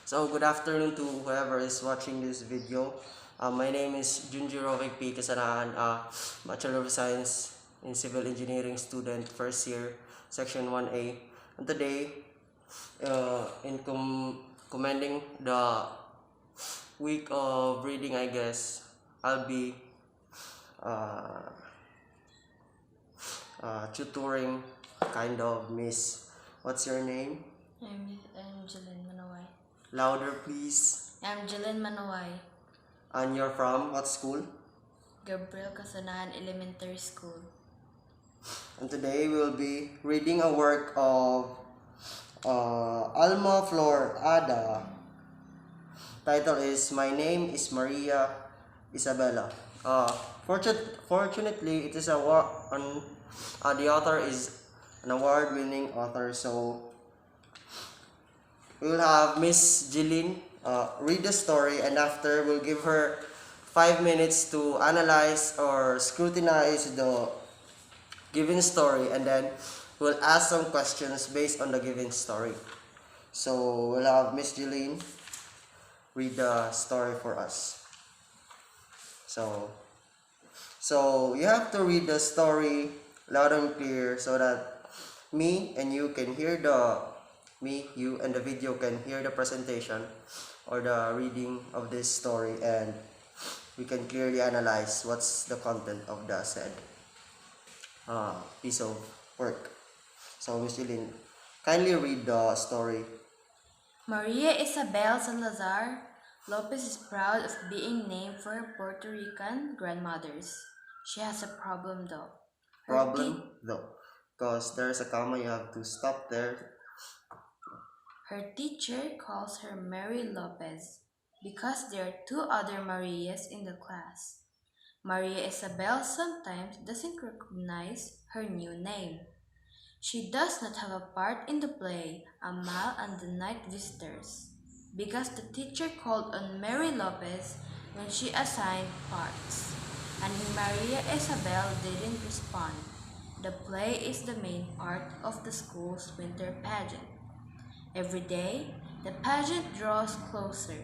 So good afternoon to whoever is watching this video. My name is Junjiro P. Kasanaan, Bachelor of Science in Civil Engineering student, first year, Section 1A. And today, in commending the week of reading, I guess, I'll be uh, tutoring kind of Miss. What's your name? I'm Jalen Manaway. Louder, please. I'm Jalen Manaway. And you're from what school? Gabriel Casanaan Elementary School. And today we will be reading a work of Alma Florada. Title is My Name is Maria Isabella. Fortunately, it is the author is an award-winning author. So we will have Miss Jeline read the story, and after we'll give her 5 minutes to analyze or scrutinize the given story, and then we'll ask some questions based on the given story. So we'll have Miss Jeline read the story for us. So you have to read the story loud and clear so that me and you can hear you and the video can hear the presentation or the reading of this story, and we can clearly analyze what's the content of the said piece of work. So Miss Jeline, kindly read the story. Maria Isabel Salazar Lopez is proud of being named for her Puerto Rican grandmothers. She has a problem though. Because there's a comma, you have to stop there. Her teacher calls her Mary Lopez because there are two other Marias in the class. Maria Isabel sometimes doesn't recognize her new name. She does not have a part in the play A Mile and the Night Visitors because the teacher called on Mary Lopez when she assigned parts, and Maria Isabel didn't respond. The play is the main part of the school's winter pageant. Every day, the pageant draws closer,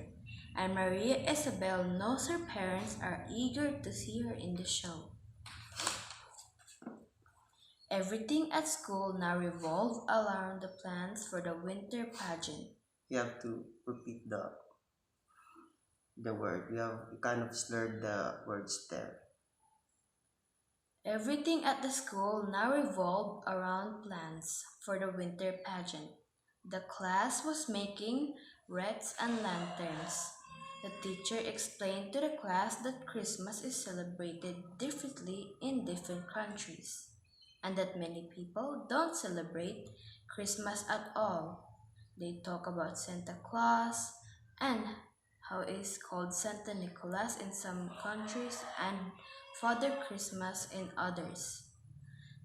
and Maria Isabel knows her parents are eager to see her in the show. Everything at school now revolved around the plans for the winter pageant. You have to repeat the word. You kind of slurred the words there. Everything at the school now revolved around plans for the winter pageant. The class was making wreaths and lanterns. The teacher explained to the class that Christmas is celebrated differently in different countries, and that many people don't celebrate Christmas at all. They talk about Santa Claus and how it is called Santa Nicholas in some countries and Father Christmas in others.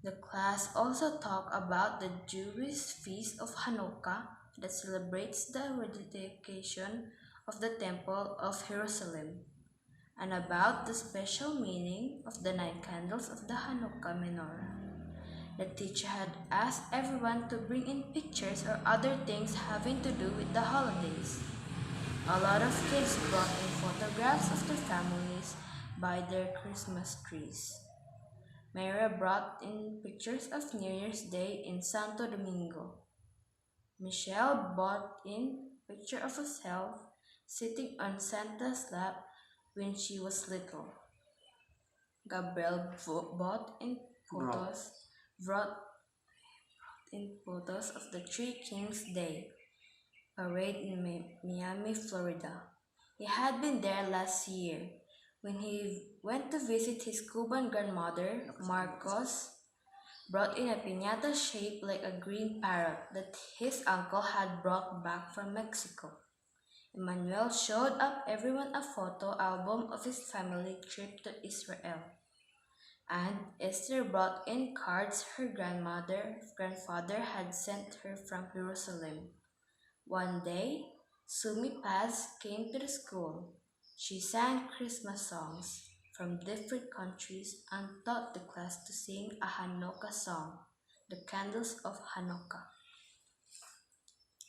The class also talked about the Jewish feast of Hanukkah that celebrates the rededication of the Temple of Jerusalem, and about the special meaning of the 9 candles of the Hanukkah menorah. The teacher had asked everyone to bring in pictures or other things having to do with the holidays. A lot of kids brought in photographs of their families by their Christmas trees. Mayra brought in pictures of New Year's Day in Santo Domingo. Michelle brought in a picture of herself sitting on Santa's lap when she was little. Gabriel brought in photos of the Three Kings Day parade in Miami, Florida. He had been there last year when he went to visit his Cuban grandmother. Marcos brought in a piñata shaped like a green parrot that his uncle had brought back from Mexico. Emmanuel showed up everyone a photo album of his family trip to Israel. And Esther brought in cards her grandfather had sent her from Jerusalem. One day, Sumi Paz came to the school. She sang Christmas songs from different countries and taught the class to sing a Hanukkah song, The Candles of Hanukkah.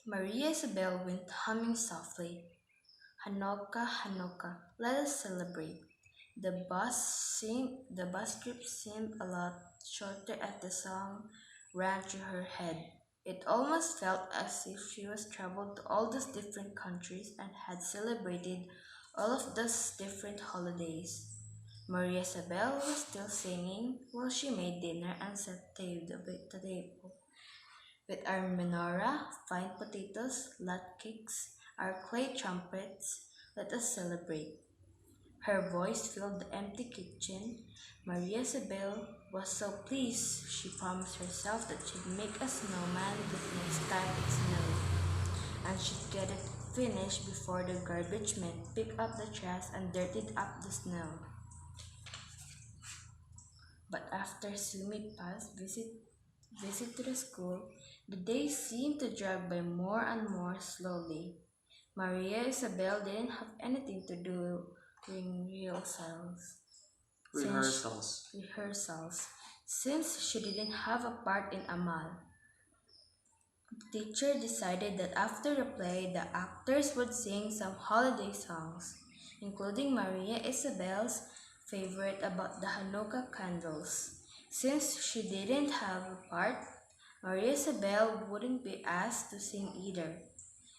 Maria Isabel went humming softly. Hanukkah, Hanukkah, let us celebrate. The bus trip seemed a lot shorter as the song ran through her head. It almost felt as if she was traveled to all those different countries and had celebrated all of those different holidays. Maria Isabel was still singing while she made dinner and set the table. With our menorah, fine potatoes, latkes, our clay trumpets, let us celebrate. Her voice filled the empty kitchen. Maria Isabel was so pleased she promised herself that she'd make a snowman the next time it snowed, and she'd get it finished before the garbage men picked up the trash and dirtied up the snow. But after Sumi passed visit to the school, the days seemed to drag by more and more slowly. Maria Isabel didn't have anything to do during since Rehearsals. rehearsals. Since she didn't have a part in Amal, the teacher decided that after the play, the actors would sing some holiday songs, including Maria Isabel's favorite about the Hanukkah candles. Since she didn't have a part, Maria Isabel wouldn't be asked to sing either.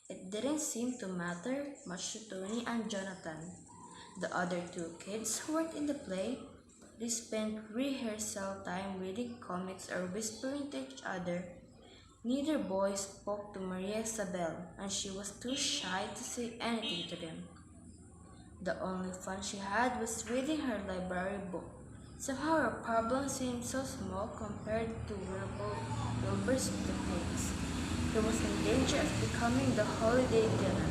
It didn't seem to matter much to Tony and Jonathan, the other two kids who weren't in the play. They spent rehearsal time reading comics or whispering to each other. Neither boy spoke to Maria Isabel, and she was too shy to say anything to them. The only fun she had was reading her library book. Somehow her problem seemed so small compared to Wilbur's picnics. He was in danger of becoming the holiday dinner.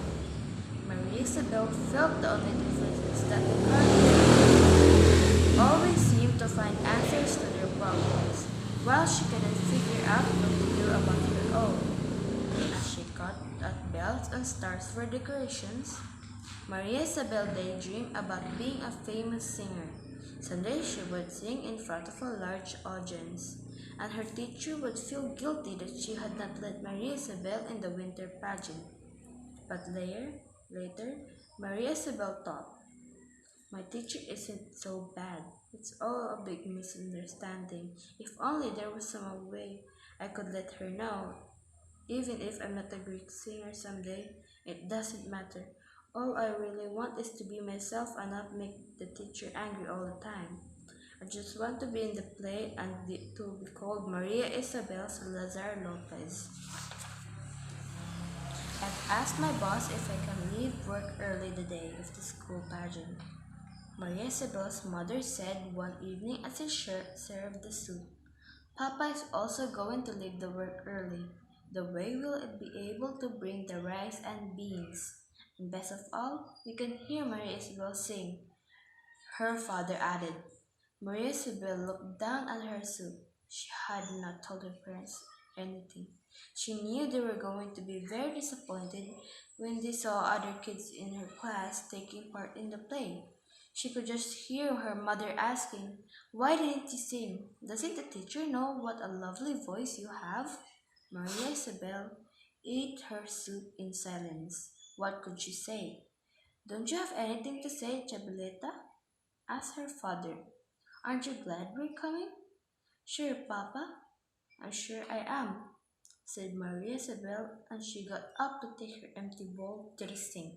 Maria Isabel felt the only difference was that the Carter always seemed to find answers to their problems, while she couldn't figure out what to do about her own. As she cut at bells and stars for decorations, Maria Isabel daydreamed about being a famous singer. Someday she would sing in front of a large audience, and her teacher would feel guilty that she had not let Maria Isabel in the winter pageant. But later, Maria Isabel thought, my teacher isn't so bad. It's all a big misunderstanding. If only there was some way I could let her know. Even if I'm not a great singer someday, it doesn't matter. All I really want is to be myself and not make the teacher angry all the time. I just want to be in the play and to be called Maria Isabel Salazar Lopez. I've asked my boss if I can leave work early the day of the school pageant. Maria Isabel's mother said one evening as she served the soup. Papa is also going to leave the work early. The way we'll be able to bring the rice and beans. And best of all, we can hear Maria Isabel sing. Her father added. Maria Isabel looked down at her soup. She had not told her parents anything. She knew they were going to be very disappointed when they saw other kids in her class taking part in the play. She could just hear her mother asking, why didn't you sing? Doesn't the teacher know what a lovely voice you have? Maria Isabel ate her soup in silence. What could she say? Don't you have anything to say, Chabeleta? Asked her father. Aren't you glad we're coming? Sure, Papa. I'm sure I am, said Maria Isabel, and she got up to take her empty bowl to the sink.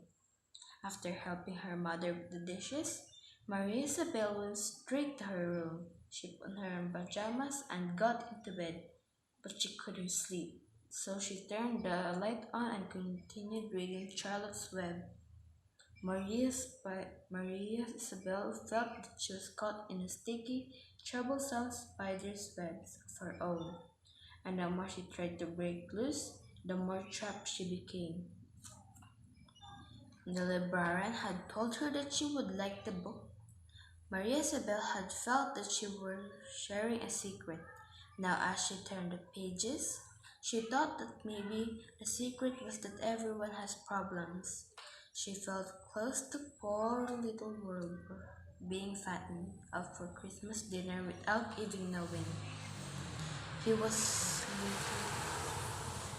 After helping her mother with the dishes, Maria Isabel went straight to her room. She put on her pajamas and got into bed, but she couldn't sleep. So she turned the light on and continued reading Charlotte's Web. Maria Isabel felt that she was caught in a sticky, troublesome spider's web of her own, and the more she tried to break loose, the more trapped she became. The librarian had told her that she would like the book. Maria Isabel had felt that she was sharing a secret. Now, as she turned the pages, she thought that maybe the secret was that everyone has problems. She felt close to poor little Wilbur being fattened up for Christmas dinner without even knowing. He was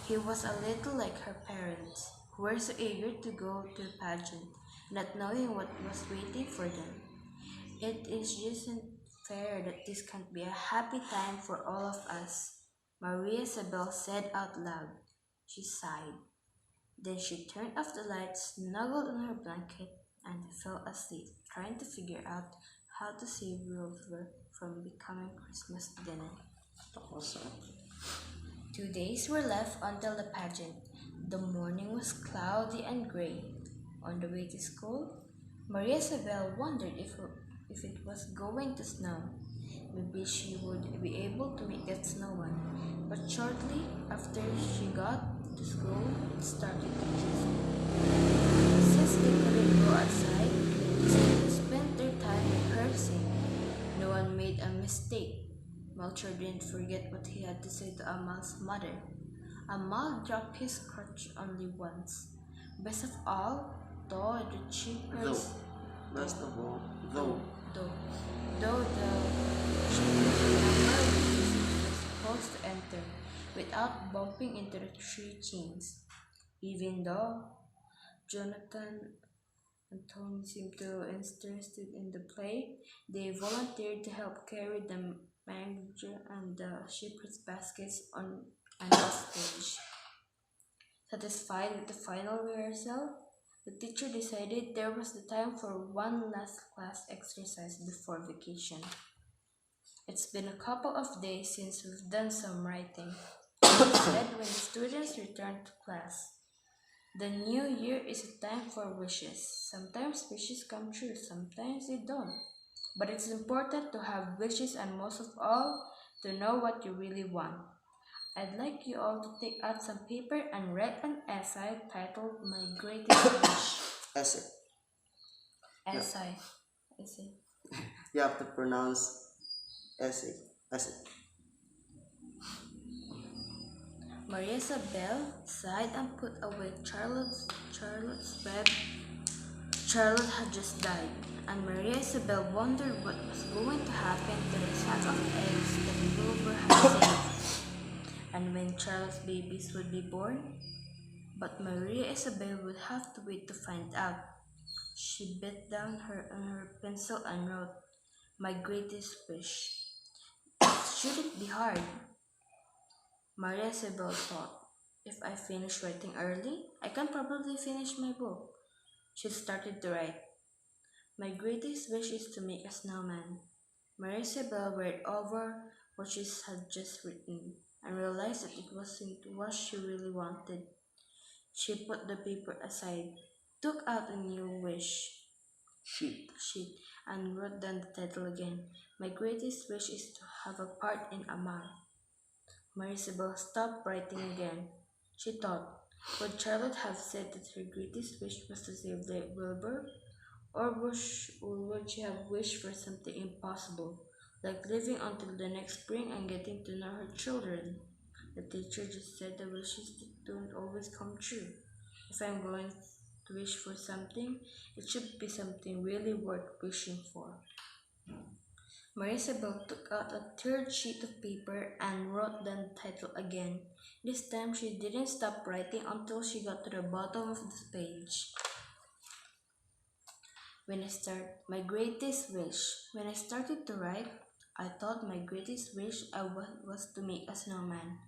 He was a little like her parents, who were so eager to go to the pageant, not knowing what was waiting for them. It is just not fair that this can't be a happy time for all of us, Maria Isabel said out loud. She sighed. Then she turned off the lights, snuggled in her blanket, and fell asleep, trying to figure out how to save Rover from becoming Christmas dinner. Awesome. 2 days were left until the pageant. The morning was cloudy and gray. On the way to school, Maria Isabel wondered if it was going to snow. Maybe she would be able to make that snowman. But shortly after she got to school, it started to drizzle. Since they couldn't go outside, they spent their time rehearsing. No one made a mistake. Melcher didn't forget what he had to say to Amal's mother. Amal dropped his crutch only once. Best of all, though the Though, cheapers best of all, though though, though though the cheapers remember was supposed to enter without bumping into the three chains. Even though Jonathan and Tony seemed to interested in the play, they volunteered to help carry the manger and the shepherd's baskets on and off stage. Satisfied with the final rehearsal, the teacher decided there was the time for one last class exercise before vacation. It's been a couple of days since we've done some writing, she said when the students returned to class. The new year is a time for wishes. Sometimes wishes come true, sometimes they don't. But it's important to have wishes and most of all, to know what you really want. I'd like you all to take out some paper and write an essay titled My Greatest Wish. essay. Yeah. Essay. You have to pronounce essay. Essay. Maria Isabel sighed and put away Charlotte's web. Charlotte had just died, and Maria Isabel wondered what was going to happen to the sack of eggs that Wilbur had saved, and when Charlotte's babies would be born. But Maria Isabel would have to wait to find out. She bit down on her pencil and wrote, My greatest wish. Shouldn't be hard, Maria Isabel thought. If I finish writing early, I can probably finish my book. She started to write. My greatest wish is to make a snowman. Maria Isabel read over what she had just written and realized that it wasn't what she really wanted. She put the paper aside, took out a new wish sheet, and wrote down the title again. My greatest wish is to have a part in Amal. Marisabel stopped writing again. She thought, would Charlotte have said that her greatest wish was to save Wilbur? Or would she have wished for something impossible, like living until the next spring and getting to know her children? The teacher just said the wishes that don't always come true. If I'm going to wish for something, it should be something really worth wishing for. Marisabel took out a third sheet of paper and wrote down the title again. This time she didn't stop writing until she got to the bottom of the page. My greatest wish. When I started to write, I thought my greatest wish was to make a snowman.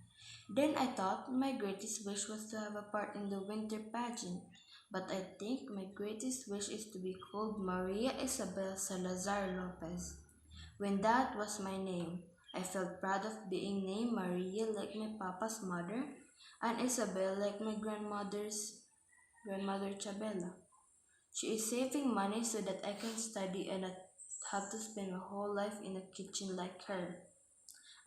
Then I thought my greatest wish was to have a part in the winter pageant. But I think my greatest wish is to be called Maria Isabel Salazar Lopez. When that was my name, I felt proud of being named Maria like my papa's mother and Isabel like my grandmother Chabela. She is saving money so that I can study and not have to spend my whole life in a kitchen like her.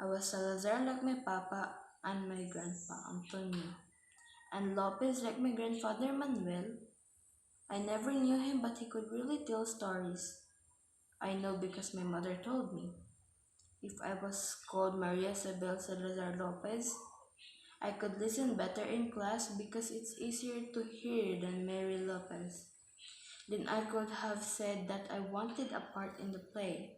I was Salazar like my papa and my grandpa Antonio, and Lopez like my grandfather Manuel. I never knew him, but he could really tell stories. I know because my mother told me. If I was called Maria Isabel Salazar Lopez, I could listen better in class because it's easier to hear than Mary Lopez. Then I could have said that I wanted a part in the play.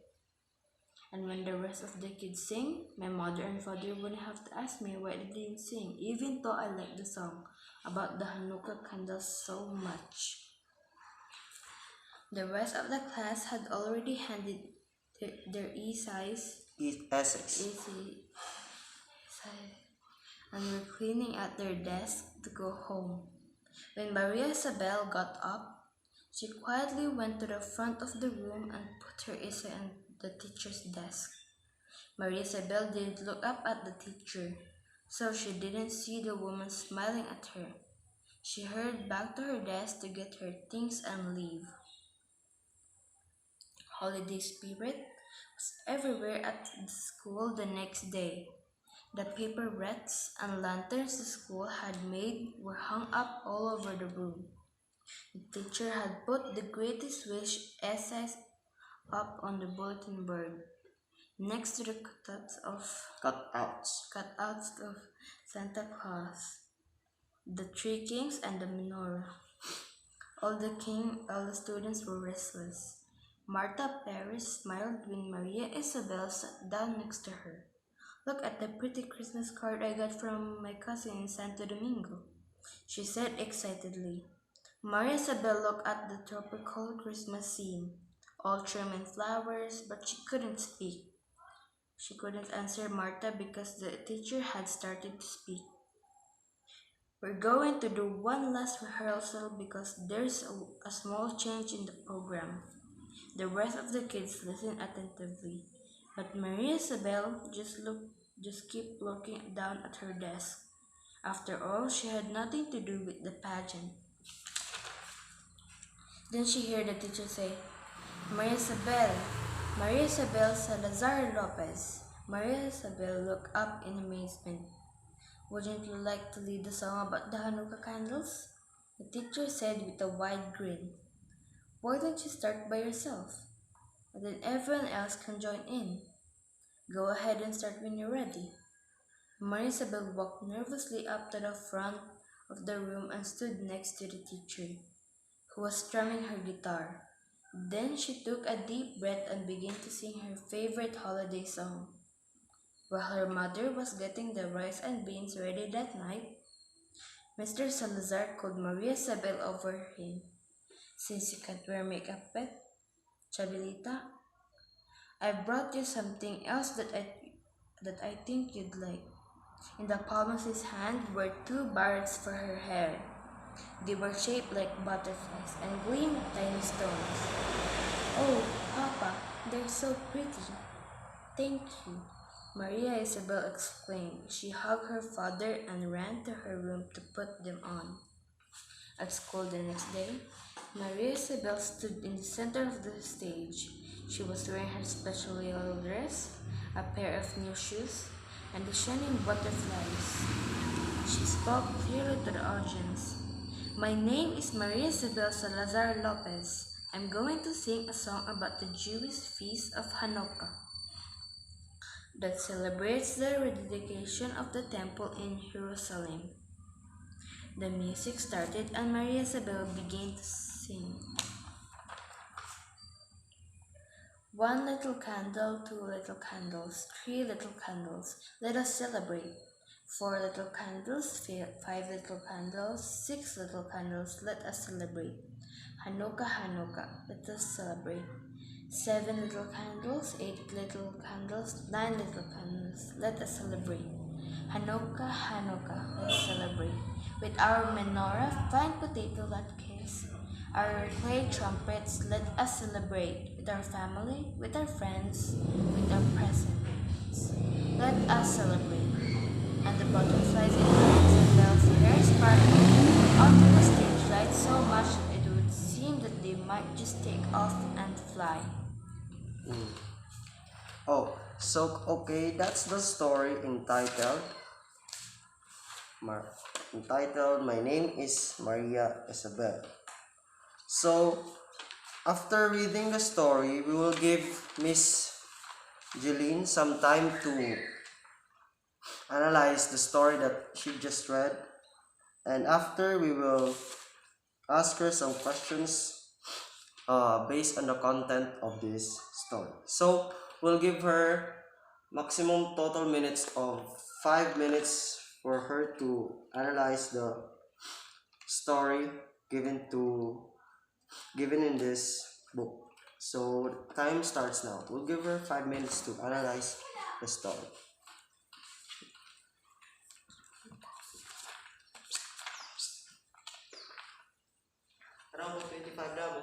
And when the rest of the kids sing, my mother and father wouldn't have to ask me why they didn't sing, even though I liked the song about the Hanukkah candles so much. The rest of the class had already handed their Essex. essay, and were cleaning at their desk to go home. When Maria Isabel got up, she quietly went to the front of the room and put her essay on the teacher's desk. Maria Isabel didn't look up at the teacher, so she didn't see the woman smiling at her. She hurried back to her desk to get her things and leave. Holiday spirit was everywhere at the school the next day. The paper wreaths and lanterns the school had made were hung up all over the room. The teacher had put the greatest wish essays up on the bulletin board, next to the Cutouts. cutouts of Santa Claus, the three kings, and the menorah. All the students were restless. Martha Paris smiled when Maria Isabel sat down next to her. Look at the pretty Christmas card I got from my cousin in Santo Domingo, she said excitedly. Maria Isabel looked at the tropical Christmas scene, all trim in flowers, but she couldn't speak. She couldn't answer Martha because the teacher had started to speak. We're going to do one last rehearsal because there's a small change in the program. The rest of the kids listened attentively, but Maria Isabel just kept looking down at her desk. After all, she had nothing to do with the pageant. Then she heard the teacher say, Maria Isabel, Maria Isabel Salazar Lopez. Maria Isabel looked up in amazement. Wouldn't you like to lead the song about the Hanukkah candles? The teacher said with a wide grin. Why don't you start by yourself? And then everyone else can join in. Go ahead and start when you're ready. Maria Isabel walked nervously up to the front of the room and stood next to the teacher, who was strumming her guitar. Then she took a deep breath and began to sing her favorite holiday song. While her mother was getting the rice and beans ready that night, Mr. Salazar called Maria Isabel over him. Since you can't wear makeup yet, Chabelita, I brought you something else that I think you'd like. In the palm of his hand were two barrets for her hair. They were shaped like butterflies and gleamed with tiny stones. Oh, Papa, they're so pretty. Thank you, Maria Isabel exclaimed. She hugged her father and ran to her room to put them on. At school the next day, Maria Isabel stood in the center of the stage. She was wearing her special yellow dress, a pair of new shoes, and the shining butterflies. She spoke clearly to the audience. My name is Maria Isabel Salazar Lopez. I'm going to sing a song about the Jewish feast of Hanukkah that celebrates the rededication of the temple in Jerusalem. The music started and Maria Isabel began to sing. One little candle, two little candles, three little candles, let us celebrate. Four little candles, five little candles, six little candles, let us celebrate. Hanukkah, Hanukkah, let us celebrate. Seven little candles, eight little candles, nine little candles, let us celebrate. Hanukkah, Hanukkah, let us celebrate. With our menorah, fine potato latkes, our clay trumpets, let us celebrate. With our family, with our friends, with our presents, let us celebrate. And the butterflies in Maria Isabel's hair sparkled onto the stage light so much that it would seem that they might just take off and fly. Oh, so okay, that's the story entitled My Name is Maria Isabel. So after reading the story, we will give Miss Jeline some time to analyze the story that she just read, and after we will ask her some questions based on the content of this story. So we'll give her maximum total minutes of 5 minutes for her to analyze the story given to given in this book. So time starts now. We'll give her 5 minutes to analyze the story. Around 25 na mo.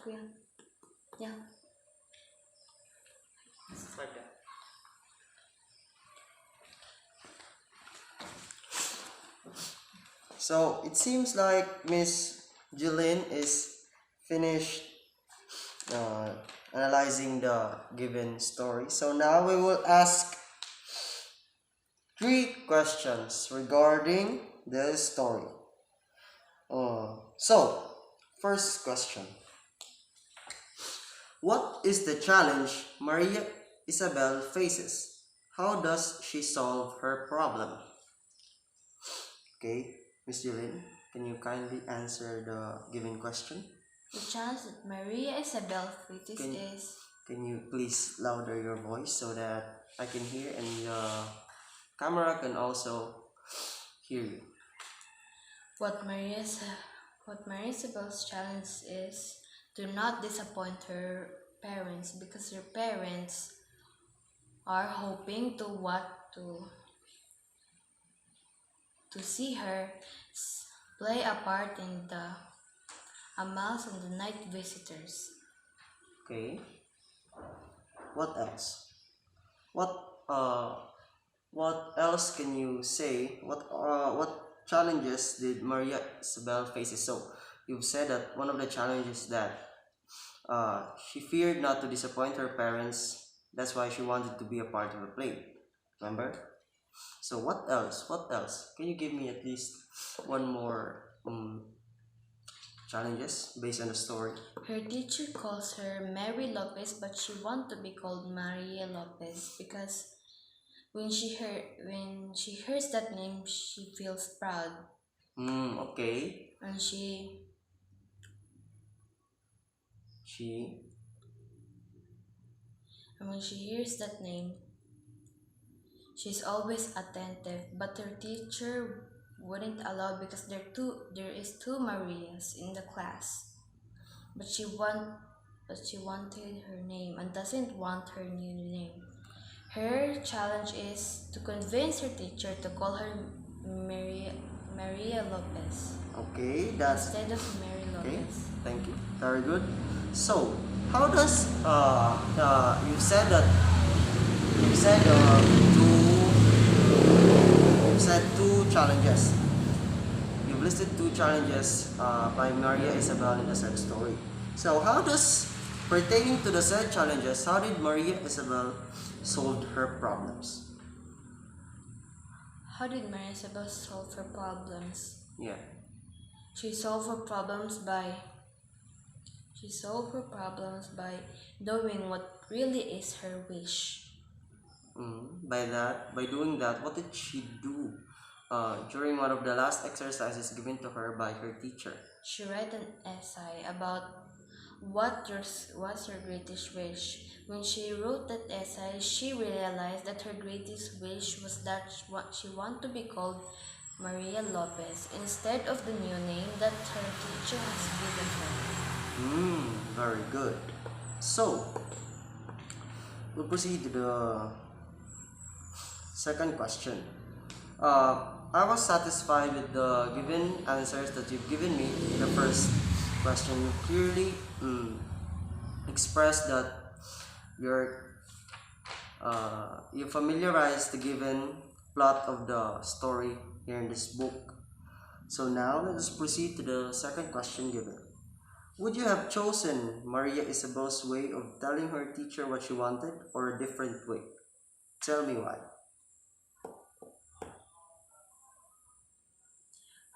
Kuya. Yeah. So it seems like Miss Jillian is finished uh, analyzing the given story. So now we will ask three questions regarding the story. So, first question. What is the challenge Maria Isabel faces? How does she solve her problem? Okay, Miss Jillian, can you kindly answer the given question? The challenge that Maria Isabel faces Can- is Can you please louder your voice so that I can hear and the camera can also hear you? what Maria Isabel's challenge is to not disappoint her parents because her parents are hoping to see her play a part in the A Mouse and the Night Visitors. Okay. What else? What what else can you say? What challenges did Maria Isabel faces? So you've said that one of the challenges that she feared not to disappoint her parents. That's why she wanted to be a part of the play. Remember? So what else? What else? Can you give me at least one more challenges based on the story? Her teacher calls her Mary Lopez, but she wants to be called Maria Lopez because when she hears that name, she feels proud, Okay. and She. when she hears that name, she's always attentive. But her teacher wouldn't allow because there is two Marias in the class. But she wanted her name and doesn't want her new name. Her challenge is to convince her teacher to call her Maria Lopez Okay, that's instead of Mary okay. Lopez. Thank you. Very good. So, how does you said two challenges. You've listed two challenges by Maria Isabel in the said story. So, how does pertaining to the said challenges, how did Maria Isabel solve her problems? How did Maria Isabel solve her problems? Yeah. She solved her problems by doing what really is her wish. By doing that, what did she do during one of the last exercises given to her by her teacher? She wrote an essay about what's her greatest wish. When she wrote that essay, she realized that her greatest wish was that she wanted to be called Maria Lopez instead of the new name that her teacher has given her. Very good. So, we'll proceed to the second question. I was satisfied with the given answers that you've given me in the first question. You clearly expressed that you familiarized the given plot of the story here in this book. So now let us proceed to the second question given. Would you have chosen Maria Isabel's way of telling her teacher what she wanted or a different way? Tell me why.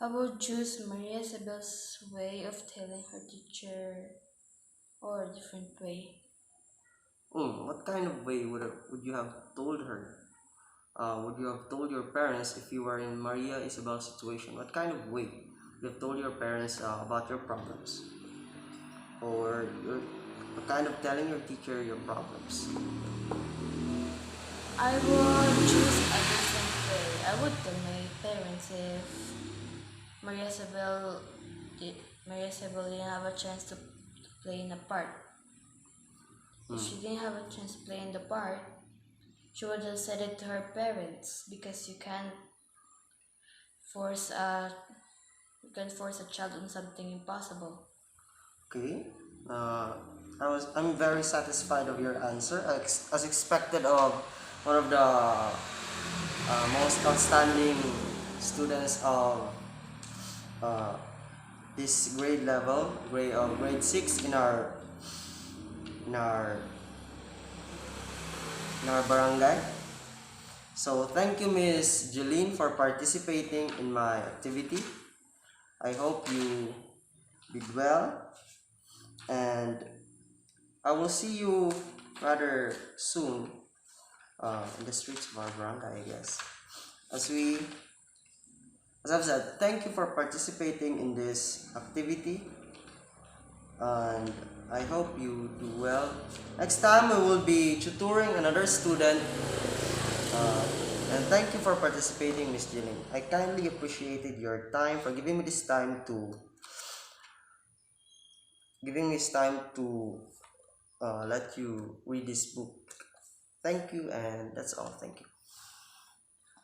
I would choose Maria Isabel's way of telling her teacher or a different way. What kind of way would you have told her? Would you have told your parents if you were in Maria Isabel's situation? What kind of way would you have told your parents about your problems? Or what kind of telling your teacher your problems? I would choose a different way. I would tell my parents if Maria Isabel Maria Isabel didn't have a chance to play in a part. If she didn't have a chance to play in the part, she would have said it to her parents because force a you can force a child on something impossible. Okay, Uh, I'm very satisfied of your answer, as expected of one of the most outstanding students of uh, this grade level, grade 6 in our in our barangay. So thank you, Miss Jeline, for participating in my activity. I hope you did well, and I will see you rather soon in the streets of our barangay, I guess. As we, as I've said, thank you for participating in this activity, and I hope you do well. Next time we will be tutoring another student. Uh, and thank you for participating, Miss Jilin. I kindly appreciated your time for giving me this time to let you read this book. Thank you, and that's all. Thank you.